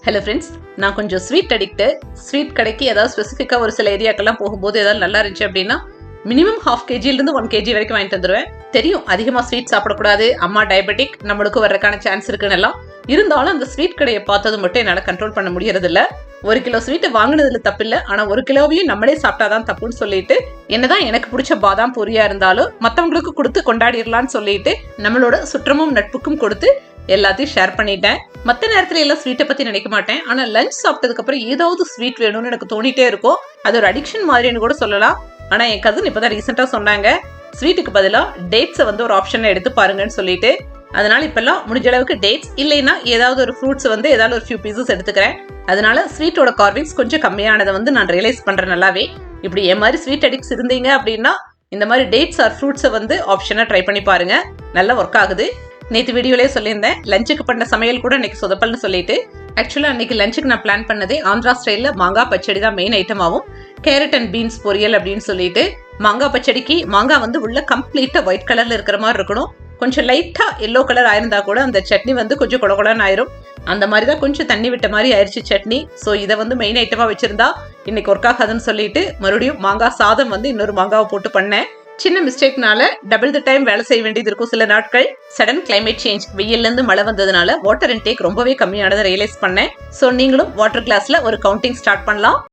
Hello friends, நான் கொஞ்சம் sweet addict. Sweet கடைக்கு ஏதாவது ஸ்பெசிஃபிக்காக ஒரு சில ஏரியாக்கெல்லாம் போகும்போது ஏதாவது நல்லா இருந்துச்சு அப்படின்னா மினிமம் 1/2 kgலேருந்து 1 kg வரைக்கும் வாங்கிட்டு வந்துடுவேன். தெரியும் அதிகமாக ஸ்வீட் சாப்பிடக்கூடாது, அம்மா டயபெட்டிக், நம்மளுக்கு வர்றதுக்கான சான்ஸ் இருக்குன்னு எல்லாம். இருந்தாலும் அந்த ஸ்வீட் கடையை பார்த்தது மட்டும் என்னால் கண்ட்ரோல் பண்ண முடியறதில்ல. 1 கிலோ ஸ்வீட்டை வாங்கினதுல தப்பில்லை, ஆனால் 1 கிலோவையும் நம்மளே சாப்பிட்டாதான் தப்புன்னு சொல்லிட்டு என்னதான் எனக்கு பிடிச்ச பாதாம் பொரியா இருந்தாலும் மற்றவங்களுக்கு கொடுத்து கொண்டாடிடலான்னு சொல்லிட்டு நம்மளோட சுற்றமும் நட்புக்கும் கொடுத்து எல்லாத்தையும் ஷேர் பண்ணிட்டேன். மற்ற நேரத்துல எல்லாம் ஸ்வீட்டை பத்தி நினைக்க மாட்டேன், ஆனா லஞ்ச் சாப்பிட்டதுக்கு அப்புறம் ஏதாவது ஸ்வீட் வேணும்னு எனக்கு தோணிட்டே இருக்கும். அது ஒரு அடிக்ஷன் மாதிரின்னு கூட சொல்லலாம். ஆனா என் கசின் இப்பதான் ரீசெண்டா சொன்னாங்க, ஸ்வீட்டுக்கு பதிலா டேட்ஸை வந்து ஒரு ஆப்ஷன்ல எடுத்து பாருங்கன்னு சொல்லிட்டு. அதனால இப்பெல்லாம் முடிஞ்ச அளவுக்கு டேட்ஸ் இல்லைன்னா ஏதாவது ஒரு ஃப்ரூட்ஸ் வந்து ஏதாவது ஒரு ஃபியூ பீசஸ் எடுத்துக்கிறேன். அதனால ஸ்வீட்டோட கார்விங்ஸ் கொஞ்சம் கம்மியானதை வந்து நான் ரியலைஸ் பண்றேன் நல்லாவே. இப்படி என் மாதிரி ஸ்வீட் அடிக்ட்ஸ் இருந்தீங்க அப்படின்னா இந்த மாதிரி டேட்ஸ் ஆர் ஃப்ரூட்ஸை வந்து ஆப்ஷனா ட்ரை பண்ணி பாருங்க, நல்லா ஒர்க் ஆகுது. நேற்று வீடியோலேயே சொல்லியிருந்தேன், லஞ்சுக்கு பண்ண சமையல் கூட இன்னைக்கு சொதப்பல்னு சொல்லிட்டு. ஆக்சுவலாக அன்னைக்கு லஞ்சுக்கு நான் பிளான் பண்ணதே ஆந்திரா ஸ்டைலில் மாங்காய் பச்சடி தான் மெயின் ஐட்டமாகவும், கேரட் அண்ட் பீன்ஸ் பொரியல் அப்படின்னு சொல்லிட்டு. மாங்காய் பச்சடிக்கு மாங்காய் வந்து உள்ள கம்ப்ளீட்டாக ஒயிட் கலரில் இருக்கிற மாதிரி இருக்கணும். கொஞ்சம் லைட்டாக எல்லோ கலர் ஆயிருந்தா கூட அந்த சட்னி வந்து கொஞ்சம் கொடகொடன்னு ஆயிரும். அந்த மாதிரி தான் கொஞ்சம் தண்ணி விட்ட மாதிரி ஆயிடுச்சு சட்னி. ஸோ இதை வந்து மெயின் ஐட்டமாக வச்சிருந்தா இன்னைக்கு ஒர்க் ஆகாதுன்னு சொல்லிட்டு மறுபடியும் மாங்காய் சாதம் வந்து இன்னொரு மாங்காவை போட்டு பண்ணேன். சின்ன மிஸ்டேக்னால டபுள் த டைம் வேலை செய்ய வேண்டியது இருக்கும் சில நாட்கள். சடன் கிளைமேட் சேஞ்ச், வெயில்ல இருந்து மழை வந்ததுனால வாட்டர் இன்டேக் ரொம்பவே கம்மியானதை ரியலைஸ் பண்ணேன். ஸோ நீங்களும் வாட்டர் கிளாஸ்ல ஒரு கவுண்டிங் ஸ்டார்ட் பண்ணலாம்.